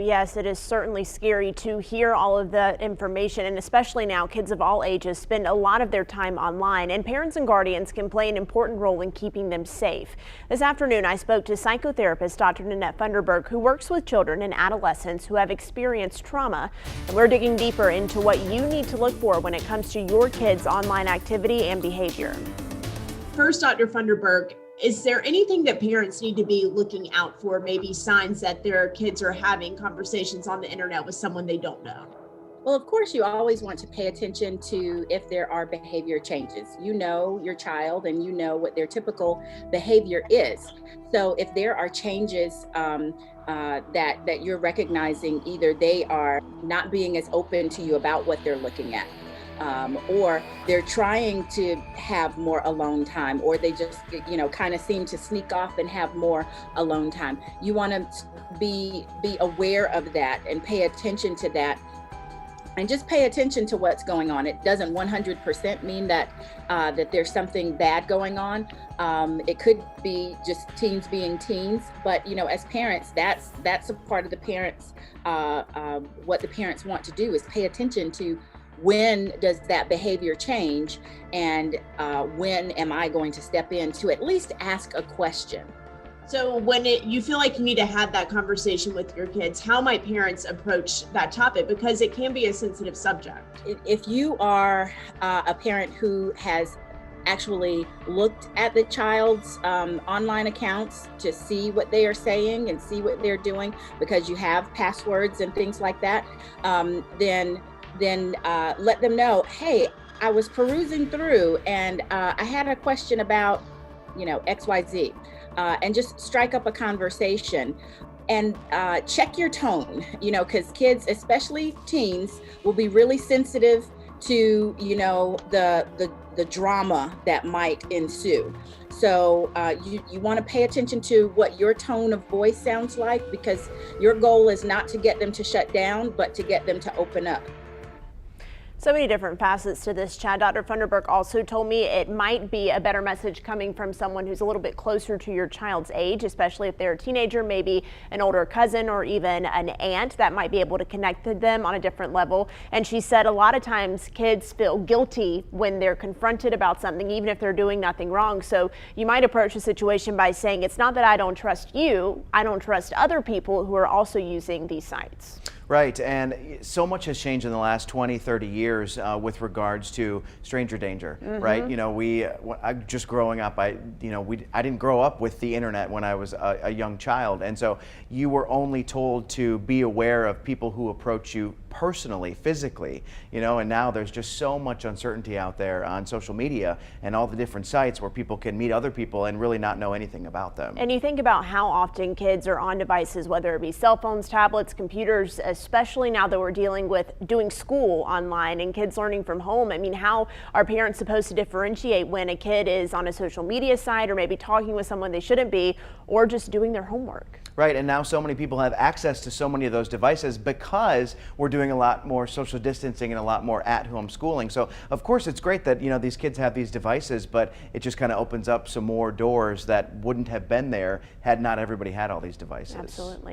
Yes, it is certainly scary to hear all of the information, and especially now kids of all ages spend a lot of their time online, and parents and guardians can play an important role in keeping them safe. This afternoon, I spoke to psychotherapist Dr. Nanette Funderburg, who works with children and adolescents who have experienced trauma, and we're digging deeper into what you need to look for when it comes to your kids' online activity and behavior. First, Dr. Funderburg, is there anything that parents need to be looking out for, maybe signs that their kids are having conversations on the internet with someone they don't know? Well, of course, you always want to pay attention to if there are behavior changes. You know your child and you know what their typical behavior is. So if there are changes that you're recognizing, either they are not being as open to you about what they're looking at, or they're trying to have more alone time, or they just, kind of seem to sneak off and have more alone time. You want to be aware of that and pay attention to that. And just pay attention to what's going on. It doesn't 100% mean that there's something bad going on. It could be just teens being teens, but as parents, that's a part of the parents. What the parents want to do is pay attention to when does that behavior change, and when am I going to step in to at least ask a question. So when you feel like you need to have that conversation with your kids, how might parents approach that topic? Because it can be a sensitive subject. If you are a parent who has actually looked at the child's online accounts to see what they are saying and see what they're doing, because you have passwords and things like that, then let them know, hey, I was perusing through and I had a question about XYZ. And just strike up a conversation and check your tone, because kids, especially teens, will be really sensitive to, the drama that might ensue. So you want to pay attention to what your tone of voice sounds like, because your goal is not to get them to shut down, but to get them to open up. So many different facets to this, Chad. Dr. Funderburg also told me it might be a better message coming from someone who's a little bit closer to your child's age, especially if they're a teenager, maybe an older cousin or even an aunt that might be able to connect to them on a different level. And she said a lot of times kids feel guilty when they're confronted about something, even if they're doing nothing wrong. So you might approach the situation by saying, it's not that I don't trust you, I don't trust other people who are also using these sites. Right, and so much has changed in the last 20, 30 years with regards to stranger danger, right? Just growing up, I didn't grow up with the internet when I was a young child, and so you were only told to be aware of people who approach you personally, physically, and now there's just so much uncertainty out there on social media and all the different sites where people can meet other people and really not know anything about them. And you think about how often kids are on devices, whether it be cell phones, tablets, computers, especially now that we're dealing with doing school online and kids learning from home. I mean, how are parents supposed to differentiate when a kid is on a social media site or maybe talking with someone they shouldn't be, or just doing their homework? Right, and now so many people have access to so many of those devices because we're doing a lot more social distancing and a lot more at-home schooling. So of course it's great that these kids have these devices, but it just kind of opens up some more doors that wouldn't have been there had not everybody had all these devices. Absolutely.